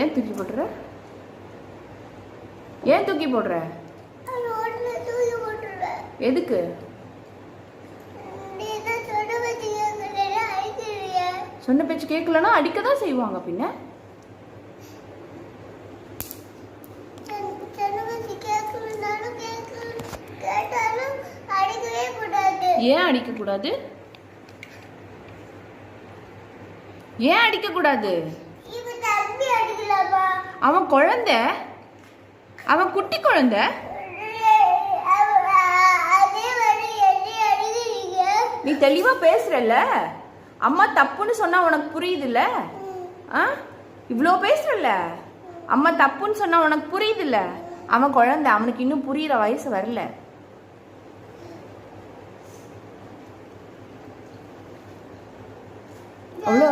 ஏன் தூக்கி போடுற? ஏன் தூக்கி போடுற? எதுக்கு? சொன்ன பேச்சு கேட்கலன்னா அடிக்க தான் செய்வாங்க. பின்ன ஏன் அடிக்க கூடாது? ஏன் அடிக்க கூடாது? அவன் குழந்தை, அவன் குட்டி குழந்தை. நீ தெளிவா பேசுறல்ல, அம்மா தப்புன்னு சொன்னா உனக்கு புரியுதுல்ல? இவ்வளோ பேசுறல்ல, அம்மா தப்புன்னு சொன்னா உனக்கு புரியுதுல்ல? அவன் குழந்தை, அவனுக்கு இன்னும் புரியுற வயசு வரல. அவ்வளோ